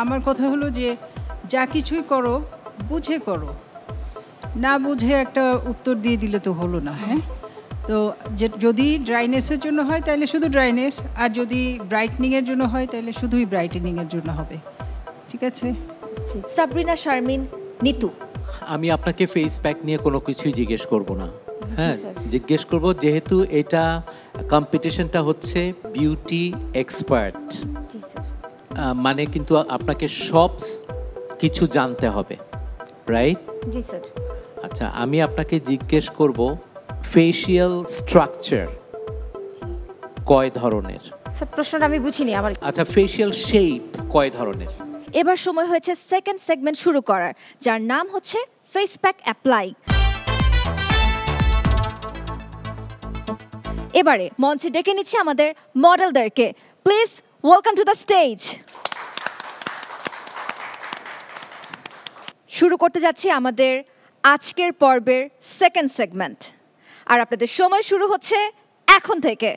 আমার কথা হলো যে যা কিছুই করো বুঝে করো, না বুঝে একটা উত্তর দিয়ে দিলে তো হলো না। হ্যাঁ, তো যদি ড্রাইনেসের জন্য হয় তাহলে শুধু ড্রাইনেস, আর যদি ব্রাইটনিংয়ের জন্য হয় তাহলে শুধুই ব্রাইটেনিংয়ের জন্য হবে। ঠিক আছে। সাবরিনা শারমিন, নিতু, আমি আপনাকে ফেস প্যাক নিয়ে কোনো কিছুই জিজ্ঞেস করব না। হ্যাঁ, জিজ্ঞেস করব যেহেতু এটা কম্পিটিশনটা হচ্ছে বিউটি এক্সপার্ট, মানে কিন্তু আপনাকে সব কিছু জানতে হবে, রাইট? জি স্যার। আচ্ছা, আমি আপনাকে জিজ্ঞেস করব ফেশিয়াল স্ট্রাকচার কয় ধরনের? স্যার প্রশ্নটা আমি বুঝিনি আমার। আচ্ছা, ফেশিয়াল শেপ কয় ধরনের? এবার সময় হয়েছে সেকেন্ড সেগমেন্ট শুরু করার, যার নাম হচ্ছে ফেস প্যাক অ্যাপ্লাই। এবারে মঞ্চে ডেকে নিচ্ছি আমাদের মডেলদেরকে। Please welcome to the stage. শুরু করতে যাচ্ছি আমাদের আজকের পর্বের সেকেন্ড সেগমেন্ট, আর আপনাদের সময় শুরু হচ্ছে এখন থেকে।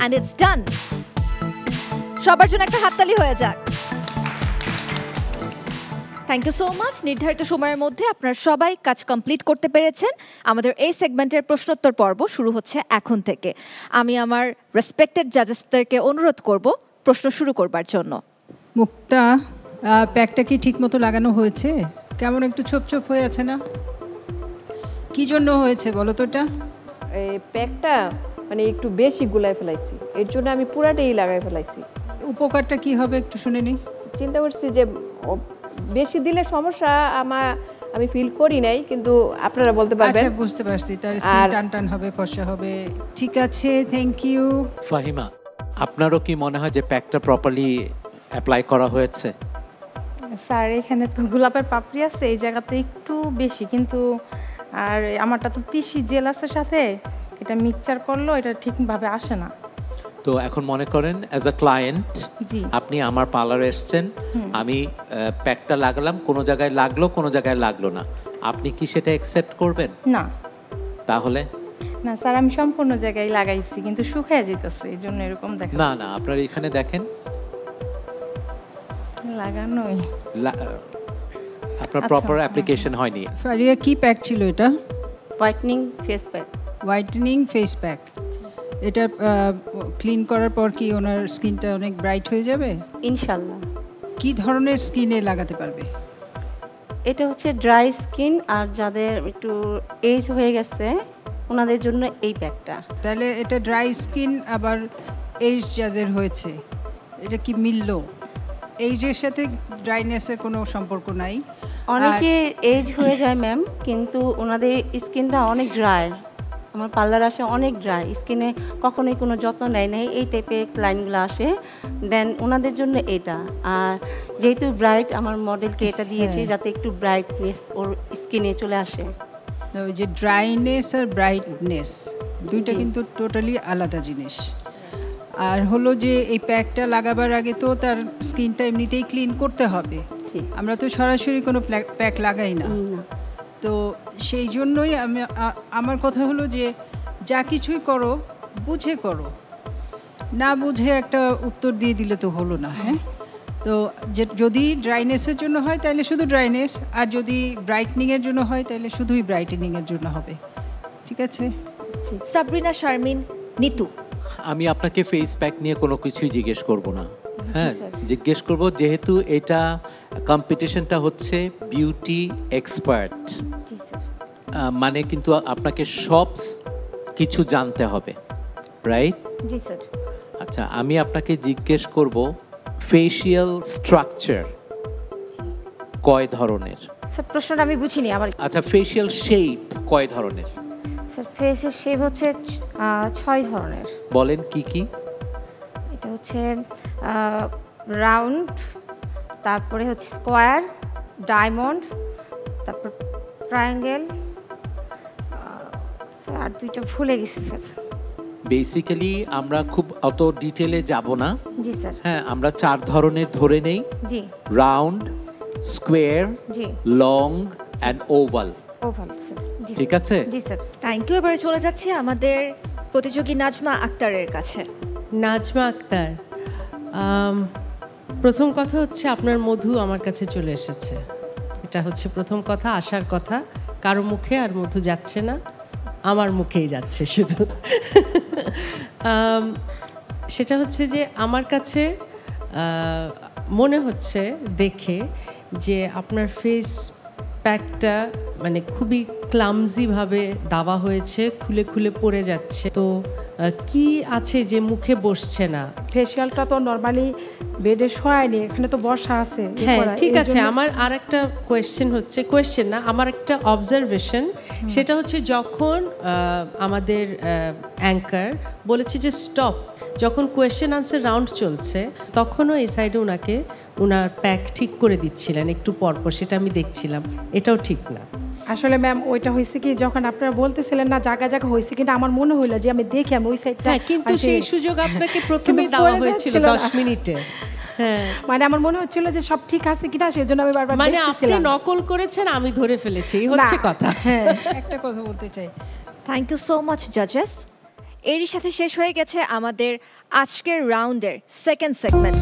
And it's done. সবার জন্য একটা হাততালি হয়ে যাক। Thank you so much. নির্ধারিত সময়ের মধ্যে আপনারা সবাই কাজ কমপ্লিট করতে পেরেছেন। আমাদের এই সেগমেন্টের প্রশ্নোত্তর পর্ব শুরু হচ্ছে এখন থেকে। আমি আমার রেসপেক্টেড জাজেসদেরকে অনুরোধ করব প্রশ্ন শুরু করবার জন্য। মুক্তা, প্যাকটা কি ঠিক মতো লাগানো হয়েছে? কেমন একটু ছোপ ছোপ হয়ে আছে না? কি জন্য হয়েছে বলো তো? এটা এই প্যাকটা মানে একটু বেশি গুলাই ফেলাইছি, এর জন্য আমি পুরাটাই লাগাই ফেলাইছি। উপকারটা কি হবে একটু শুনে নিই। চিন্তা করছি যে বেশি দিলে সমস্যা আমি ফিল করি নাই, কিন্তু আপনারা বলতে পারবেন। আচ্ছা, বুঝতে পারছি। তার স্কিন টান টান হবে, ফর্সা হবে। ঠিক আছে, থ্যাংক ইউ। ফাহিমা, আপনারও কি মনে হয় যে প্যাকটা প্রপারলি অ্যাপ্লাই করা হয়েছে? স্যার, এখানে তো গোলাপের পাপড়ি আছে, এই জায়গাতে একটু বেশি, কিন্তু আর আমারটা তো তিসি জেল আছে সাথে, এটা মিক্সচার করলো এটা ঠিকভাবে আসে না। তো এখন মনে করেন অ্যাজ আ ক্লায়েন্ট আপনি আমার পার্লারে এসেছেন, আমি প্যাকটা লাগালাম, কোনো জায়গায় লাগলো কোনো জায়গায় লাগলো না, আপনি কি সেটা অ্যাকসেপ্ট করবেন? না। তাহলে? না স্যার, আমি সম্পূর্ণ জায়গায় লাগাইছি কিন্তু শুকিয়ে যেতেছে, এই জন্য এরকম দেখা। না না, আপনার এখানে দেখেন লাগানোই, আপনার প্রপার অ্যাপ্লিকেশন হয়নি। ফারিয়া, কি প্যাক ছিল এটা? Whitening face pack. Whitening face pack. এটা ক্লিন করার পর কি ওনার স্কিনটা অনেক ব্রাইট হয়ে যাবে ইনশাআল্লাহ। কি ধরনের স্কিনে লাগাতে পারবে? এটা হচ্ছে ড্রাই স্কিন, আর যাদের একটু এজ হয়ে গেছে ওনাদের জন্য এই প্যাকটা। তাহলে এটা ড্রাই স্কিন আবার এজ যাদের হয়েছে, এটা কি মিললো? এইজের সাথে ড্রাইনেসের কোনো সম্পর্ক নাই। অনেকে এজ হয়ে যায় ম্যাম, কিন্তু ওনাদের স্কিনটা অনেক ড্রাই। আমার পার্লার আসে অনেক ড্রাই স্কিনে, কখনোই কোনো যত্ন নেয় নাই, এই টাইপের ক্লায়েন্টগুলো আসে, দেন ওনাদের জন্য এটা। আর যেহেতু ব্রাইট, আমার মডেলকে এটা দিয়েছি যাতে একটু ব্রাইটনেস ওর স্কিনে চলে আসে। ওই যে ড্রাইনেস আর ব্রাইটনেস দুইটা কিন্তু টোটালি আলাদা জিনিস। আর হলো যে এই প্যাকটা লাগাবার আগে তো তার স্কিনটা এমনিতেই ক্লিন করতে হবে। আমরা তো সরাসরি কোনো প্যাক লাগাই না, তো সেই জন্যই আমার কথা হলো যে যা কিছুই করো বুঝে করো, না বুঝে একটা উত্তর দিয়ে দিলে তো হলো না। হ্যাঁ, তো যদি ড্রাইনেসের জন্য হয় তাহলে শুধু ড্রাইনেস, আর যদি ব্রাইটনিংয়ের জন্য হয় তাহলে শুধুই ব্রাইটেনিংয়ের জন্য হবে। ঠিক আছে? সাবরিনা, শারমিন, নিতু। আমি আপনাকে ফেস প্যাক নিয়ে কোনো কিছুই জিজ্ঞেস করব না। হ্যাঁ, জিজ্ঞেস করব যেহেতু এটা কম্পিটিশনটা হচ্ছে বিউটি এক্সপার্ট, মানে কিন্তু আপনাকে সব কিছু জানতে হবে, রাইট? জি স্যার। আচ্ছা, আমি আপনাকে জিজ্ঞেস করব ফেশিয়াল স্ট্রাকচার কয় ধরনের? স্যার প্রশ্নটা আমি বুঝিনি আবার। আচ্ছা, ফেশিয়াল শেপ কয় ধরনের? স্যার ফেসের শেপ হচ্ছে 6 ধরনের। বলেন কি কি? এটা হচ্ছে রাউন্ড, তারপরে হচ্ছে স্কোয়ার, ডায়মন্ড, তারপর ট্রায়াঙ্গেল, স্যার আর দুইটা ভুলে গেছি স্যার। বেসিক্যালি আমরা খুব অত ডিটেলে যাব না। জি স্যার। হ্যাঁ, আমরা 4 ধরনের ধরে নেই। জি। রাউন্ড, স্কোয়ার, জি। Long and oval. Oval sir. জি ঠিক আছে? জি স্যার। Thank you. এবারে চলে যাচ্ছি আমাদের প্রতিযোগী নাজমা আক্তারের কাছে। নাজমা আক্তার, প্রথম কথা হচ্ছে আপনার মধু আমার কাছে চলে এসেছে, এটা হচ্ছে প্রথম কথা, আসার কথা। কারো মুখে আর মধু যাচ্ছে না, আমার মুখেই যাচ্ছে শুধু। সেটা হচ্ছে যে আমার কাছে মনে হচ্ছে দেখে যে আপনার ফেস প্যাকটা মানে খুবই ক্লামজিভাবে দেওয়া হয়েছে, খুলে খুলে পড়ে যাচ্ছে। তো কি আছে যে মুখে বসছে না? ফেশিয়ালটা তো নরমালি বেডে শোয়ায়নি, এখানে তো বসা আছে। হ্যাঁ, ঠিক আছে। আমার আর একটা কোয়েশ্চেন হচ্ছে, কোয়েশ্চেন না, আমার একটা অবজারভেশন, সেটা হচ্ছে যখন আমাদের অ্যাঙ্কার বলেছে যে স্টপ, যখন কোয়েশ্চেন আনসার রাউন্ড চলছে তখনও এই সাইডে ওনাকে ওনার প্যাক ঠিক করে দিচ্ছিলেন একটু পরপর, সেটা আমি দেখছিলাম, এটাও ঠিক না। আসলে ম্যাম ওইটা হয়েছে কি, যখন আপনারা বলতেছিলেন না জায়গা জায়গা হয়েছে, কিন্তু আমার মনে হইলো যে আমি দেখি আমি ওই সাইডটা। হ্যাঁ, কিন্তু সেই সুযোগ আপনাকে প্রথমেই দেওয়া হয়েছিল 10 মিনিটে। হ্যাঁ, মানে আমার মনে হচ্ছিল যে সব ঠিক আছে কিনা, সেজন্য আমি বারবার মানে আপনি দেখতেছিলাম। নকল করেছেন, আমি ধরে ফেলেছি, এই হচ্ছে কথা। হ্যাঁ, একটা কথা বলতে চাই। থ্যাংক ইউ সো মাচ জাজেস। এরই সাথে শেষ হয়ে গেছে আমাদের আজকের রাউন্ডের সেকেন্ড সেগমেন্ট।